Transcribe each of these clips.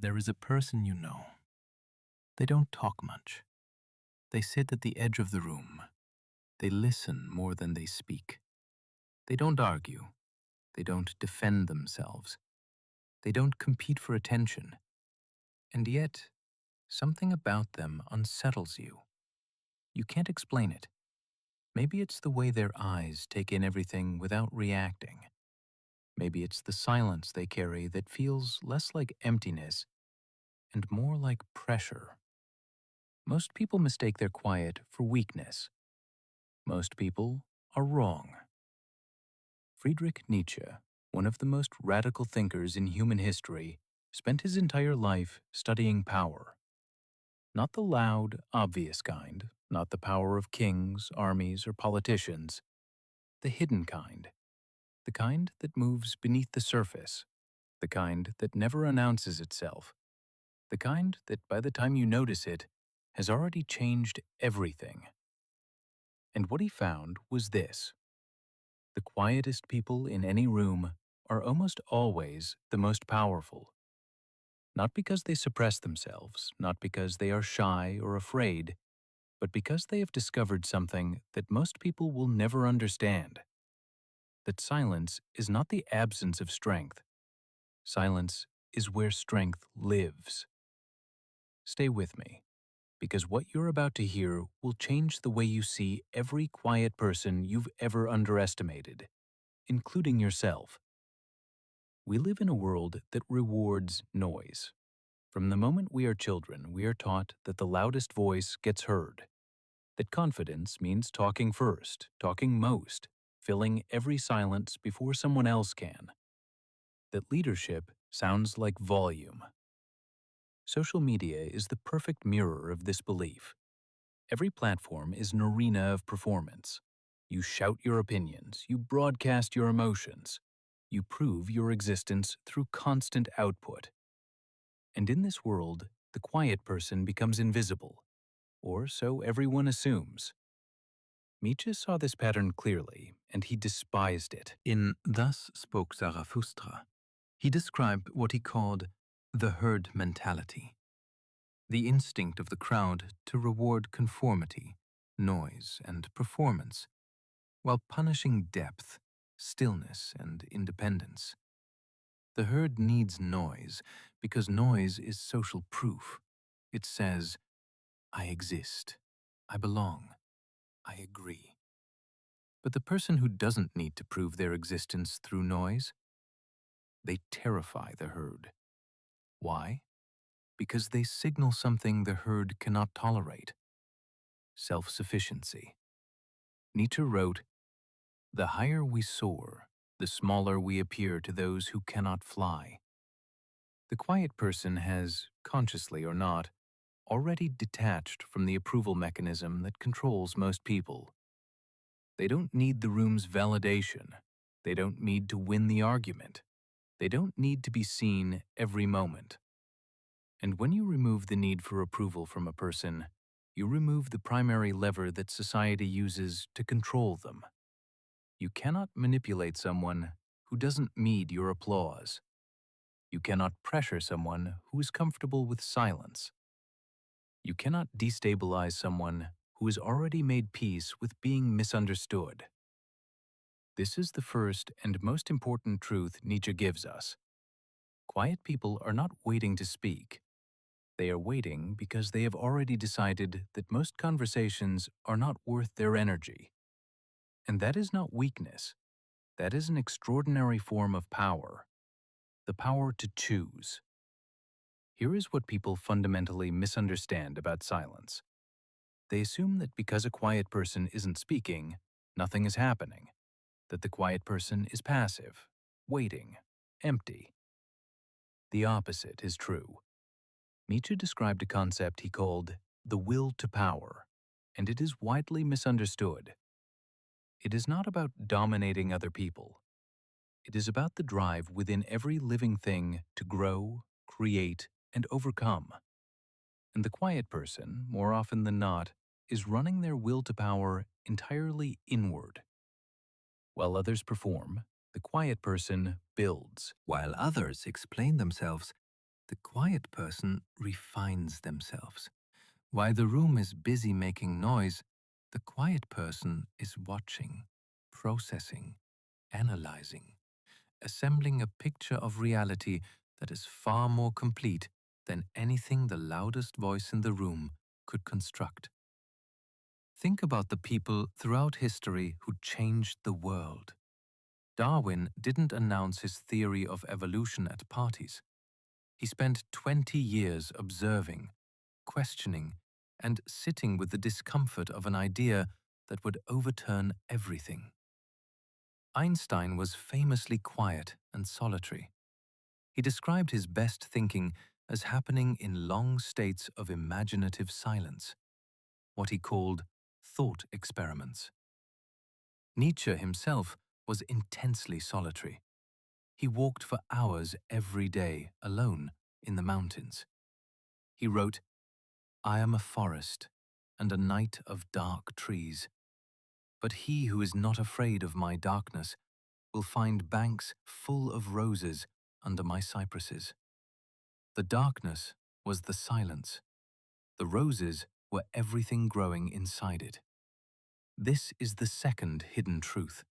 There is a person you know. They don't talk much. They sit at the edge of the room. They listen more than they speak. They don't argue. They don't defend themselves. They don't compete for attention. And yet, something about them unsettles you. You can't explain it. Maybe it's the way their eyes take in everything without reacting. Maybe it's the silence they carry that feels less like emptiness and more like pressure. Most people mistake their quiet for weakness. Most people are wrong. Friedrich Nietzsche, one of the most radical thinkers in human history, spent his entire life studying power. Not the loud, obvious kind, not the power of kings, armies, or politicians. The hidden kind. The kind that moves beneath the surface. The kind that never announces itself. The kind that by the time you notice it, has already changed everything. And what he found was this. The quietest people in any room are almost always the most powerful. Not because they suppress themselves, not because they are shy or afraid, but because they have discovered something that most people will never understand. That silence is not the absence of strength. Silence is where strength lives. Stay with me, because what you're about to hear will change the way you see every quiet person you've ever underestimated, including yourself. We live in a world that rewards noise. From the moment we are children, we are taught that the loudest voice gets heard, that confidence means talking first, talking most, filling every silence before someone else can, that leadership sounds like volume. Social media is the perfect mirror of this belief. Every platform is an arena of performance. You shout your opinions, you broadcast your emotions, you prove your existence through constant output. And in this world, the quiet person becomes invisible, or so everyone assumes. Nietzsche saw this pattern clearly, and he despised it. In Thus Spoke Zarathustra, he described what he called the herd mentality, the instinct of the crowd to reward conformity, noise, and performance, while punishing depth, stillness, and independence. The herd needs noise because noise is social proof. It says, I exist, I belong, I agree. But the person who doesn't need to prove their existence through noise, they terrify the herd. Why? Because they signal something the herd cannot tolerate: self-sufficiency. Nietzsche wrote, "The higher we soar, the smaller we appear to those who cannot fly." The quiet person has, consciously or not, already detached from the approval mechanism that controls most people. They don't need the room's validation. They don't need to win the argument. They don't need to be seen every moment. And when you remove the need for approval from a person, you remove the primary lever that society uses to control them. You cannot manipulate someone who doesn't need your applause. You cannot pressure someone who is comfortable with silence. You cannot destabilize someone who has already made peace with being misunderstood. This is the first and most important truth Nietzsche gives us. Quiet people are not waiting to speak. They are waiting because they have already decided that most conversations are not worth their energy. And that is not weakness. That is an extraordinary form of power. The power to choose. Here is what people fundamentally misunderstand about silence. They assume that because a quiet person isn't speaking, nothing is happening, that the quiet person is passive, waiting, empty. The opposite is true. Nietzsche described a concept he called the will to power, and it is widely misunderstood. It is not about dominating other people. It is about the drive within every living thing to grow, create, and overcome. And the quiet person, more often than not, is running their will to power entirely inward. While others perform, the quiet person builds. While others explain themselves, The quiet person refines themselves. While the room is busy making noise, the quiet person is watching, processing, analyzing, assembling a picture of reality that is far more complete than anything the loudest voice in the room could construct. Think about the people throughout history who changed the world. Darwin didn't announce his theory of evolution at parties. He spent 20 years observing, questioning, and sitting with the discomfort of an idea that would overturn everything. Einstein was famously quiet and solitary. He described his best thinking as happening in long states of imaginative silence, what he called thought experiments. Nietzsche himself was intensely solitary. He walked for hours every day, alone, in the mountains. He wrote, "I am a forest, and a night of dark trees. But he who is not afraid of my darkness will find banks full of roses under my cypresses." The darkness was the silence. The roses were everything growing inside it. This is the second hidden truth.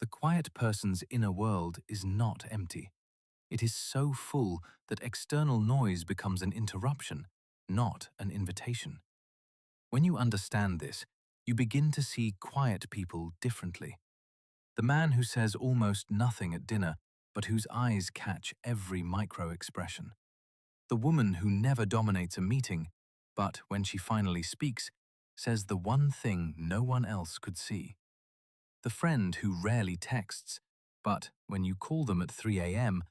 The quiet person's inner world is not empty. It is so full that external noise becomes an interruption, not an invitation. When you understand this, you begin to see quiet people differently. The man who says almost nothing at dinner, but whose eyes catch every micro-expression. The woman who never dominates a meeting, but when she finally speaks, says the one thing no one else could see. The friend who rarely texts, but when you call them at 3 a.m.,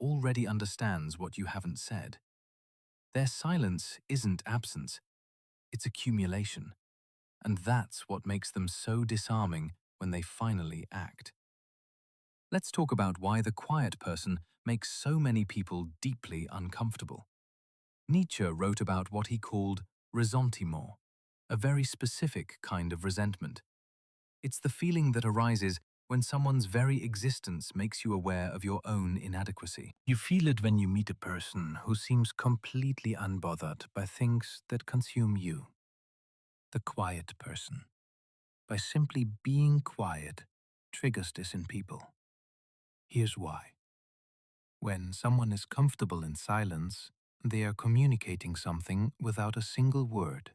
already understands what you haven't said. Their silence isn't absence, it's accumulation. And that's what makes them so disarming when they finally act. Let's talk about why the quiet person makes so many people deeply uncomfortable. Nietzsche wrote about what he called ressentiment, a very specific kind of resentment. It's the feeling that arises when someone's very existence makes you aware of your own inadequacy. You feel it when you meet a person who seems completely unbothered by things that consume you. The quiet person, by simply being quiet, triggers this in people. Here's why. When someone is comfortable in silence, they are communicating something without a single word.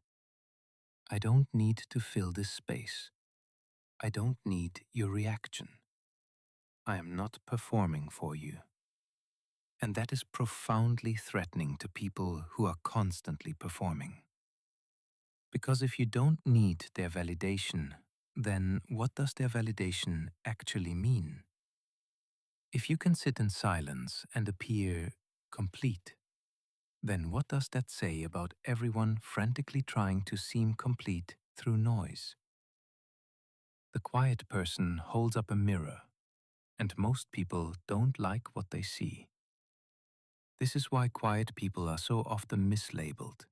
I don't need to fill this space. I don't need your reaction. I am not performing for you. And that is profoundly threatening to people who are constantly performing. Because if you don't need their validation, then what does their validation actually mean? If you can sit in silence and appear complete, then what does that say about everyone frantically trying to seem complete through noise? The quiet person holds up a mirror, and most people don't like what they see. This is why quiet people are so often mislabeled.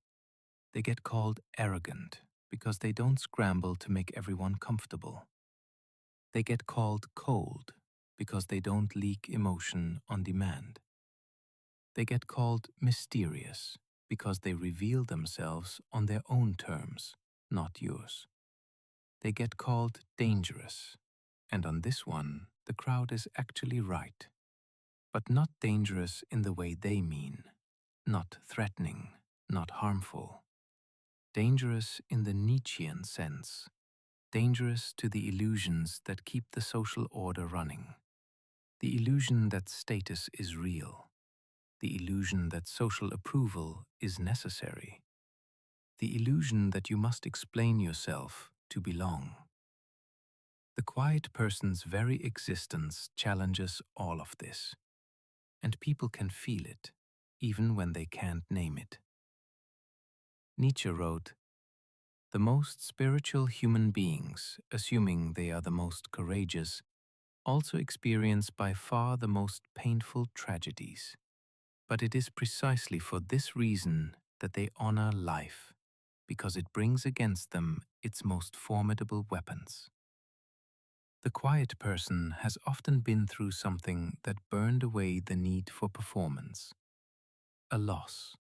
They get called arrogant because they don't scramble to make everyone comfortable. They get called cold because they don't leak emotion on demand. They get called mysterious because they reveal themselves on their own terms, not yours. They get called dangerous, and on this one, the crowd is actually right. But not dangerous in the way they mean, not threatening, not harmful. Dangerous in the Nietzschean sense, dangerous to the illusions that keep the social order running. The illusion that status is real. The illusion that social approval is necessary. The illusion that you must explain yourself to belong. The quiet person's very existence challenges all of this, and people can feel it, even when they can't name it. Nietzsche wrote, "The most spiritual human beings, assuming they are the most courageous, also experience by far the most painful tragedies. But it is precisely for this reason that they honor life, because it brings against them its most formidable weapons." The quiet person has often been through something that burned away the need for performance. a loss,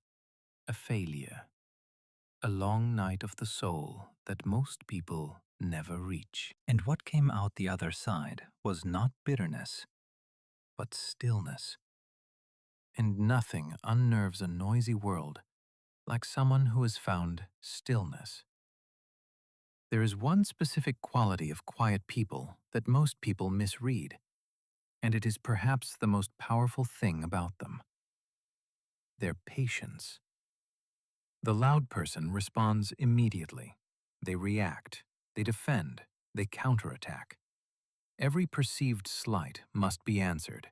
a failure, a long night of the soul that most people never reach. And what came out the other side was not bitterness, but stillness. And nothing unnerves a noisy world like someone who has found stillness. There is one specific quality of quiet people that most people misread, and it is perhaps the most powerful thing about them: their patience. The loud person responds immediately. They react, they defend, they counterattack. Every perceived slight must be answered.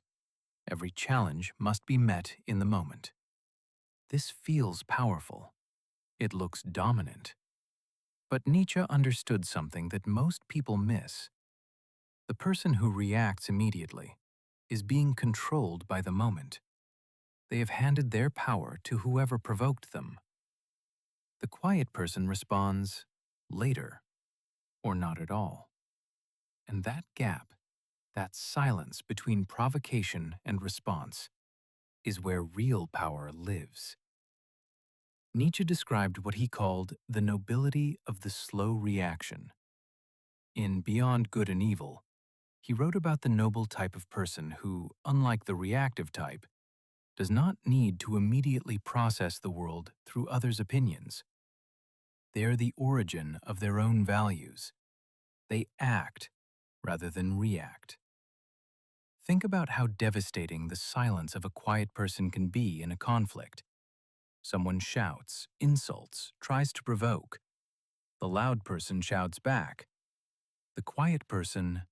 Every challenge must be met in the moment. This feels powerful. It looks dominant. But Nietzsche understood something that most people miss. The person who reacts immediately is being controlled by the moment. They have handed their power to whoever provoked them. The quiet person responds later, or not at all. And that gap, that silence between provocation and response, is where real power lives. Nietzsche described what he called the nobility of the slow reaction. In Beyond Good and Evil, he wrote about the noble type of person who, unlike the reactive type, does not need to immediately process the world through others' opinions. They are the origin of their own values. They act rather than react. Think about how devastating the silence of a quiet person can be in a conflict. Someone shouts, insults, tries to provoke. The loud person shouts back. The quiet person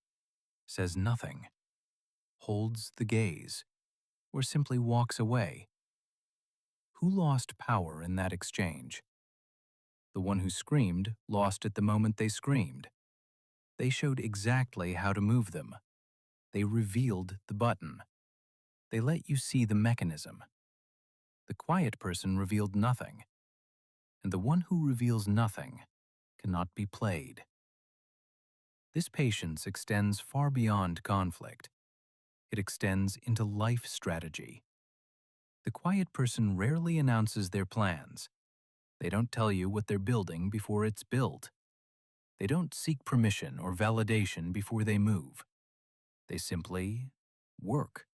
says nothing, holds the gaze, or simply walks away. Who lost power in that exchange? The one who screamed lost it the moment they screamed. They showed exactly how to move them. They revealed the button. They let you see the mechanism. The quiet person revealed nothing, and the one who reveals nothing cannot be played. This patience extends far beyond conflict. It extends into life strategy. The quiet person rarely announces their plans. They don't tell you what they're building before it's built. They don't seek permission or validation before they move. They simply work.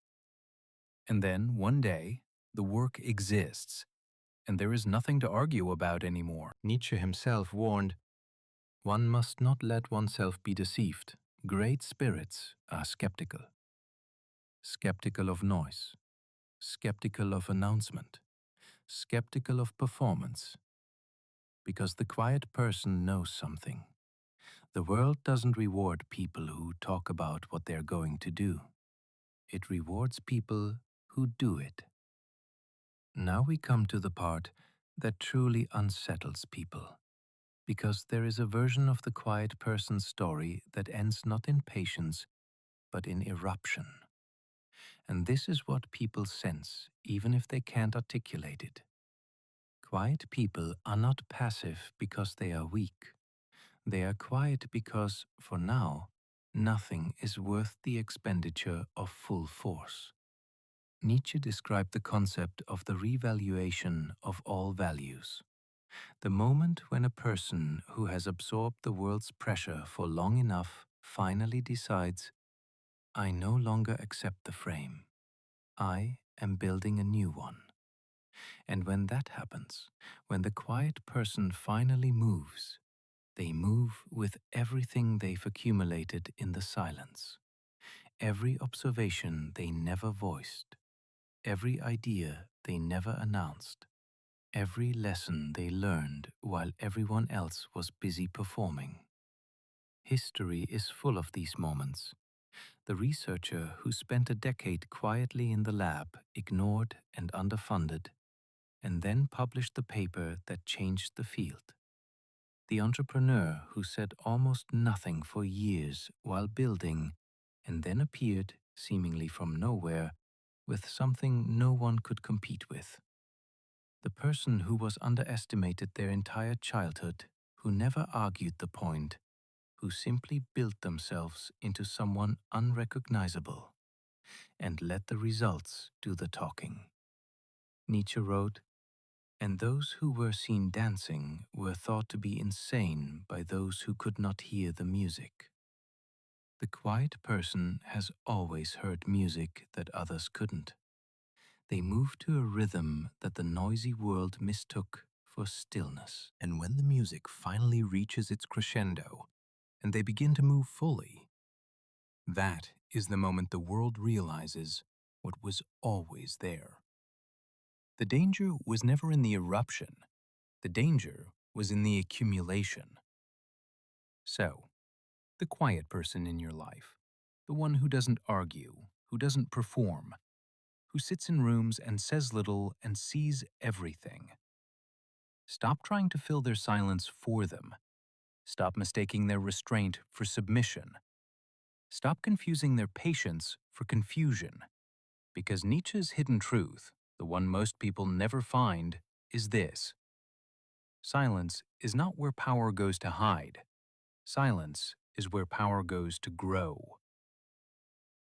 And then, one day, the work exists, and there is nothing to argue about anymore. Nietzsche himself warned, "One must not let oneself be deceived. Great spirits are skeptical. Skeptical of noise, skeptical of announcement, skeptical of performance. Because the quiet person knows something. The world doesn't reward people who talk about what they're going to do. It rewards people who do it." Now we come to the part that truly unsettles people, because there is a version of the quiet person's story that ends not in patience, but in eruption. And this is what people sense, even if they can't articulate it. Quiet people are not passive because they are weak. They are quiet because, for now, nothing is worth the expenditure of full force. Nietzsche described the concept of the revaluation of all values. The moment when a person who has absorbed the world's pressure for long enough finally decides, "I no longer accept the frame. I am building a new one." And when that happens, when the quiet person finally moves, they move with everything they've accumulated in the silence. Every observation they never voiced. Every idea they never announced. Every lesson they learned while everyone else was busy performing. History is full of these moments. The researcher who spent a decade quietly in the lab, ignored and underfunded, and then published the paper that changed the field. The entrepreneur who said almost nothing for years while building, and then appeared, seemingly from nowhere, with something no one could compete with. The person who was underestimated their entire childhood, who never argued the point, who simply built themselves into someone unrecognizable, and let the results do the talking. Nietzsche wrote, "And those who were seen dancing were thought to be insane by those who could not hear the music." The quiet person has always heard music that others couldn't. They move to a rhythm that the noisy world mistook for stillness. And when the music finally reaches its crescendo, and they begin to move fully, that is the moment the world realizes what was always there. The danger was never in the eruption. The danger was in the accumulation. So, the quiet person in your life, the one who doesn't argue, who doesn't perform, who sits in rooms and says little and sees everything. Stop trying to fill their silence for them. Stop mistaking their restraint for submission. Stop confusing their patience for confusion. Because Nietzsche's hidden truth, the one most people never find, is this: silence is not where power goes to hide. Silence is where power goes to grow.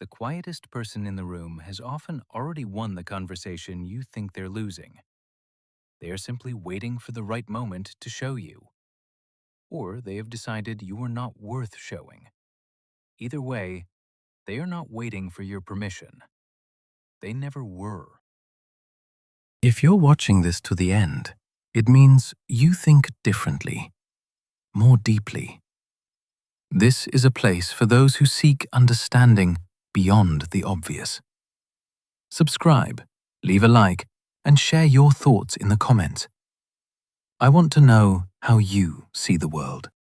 The quietest person in the room has often already won the conversation you think they're losing. They are simply waiting for the right moment to show you. Or they have decided you are not worth showing. Either way, they are not waiting for your permission. They never were. If you're watching this to the end, it means you think differently, more deeply. This is a place for those who seek understanding beyond the obvious. Subscribe, leave a like, and share your thoughts in the comments. I want to know how you see the world.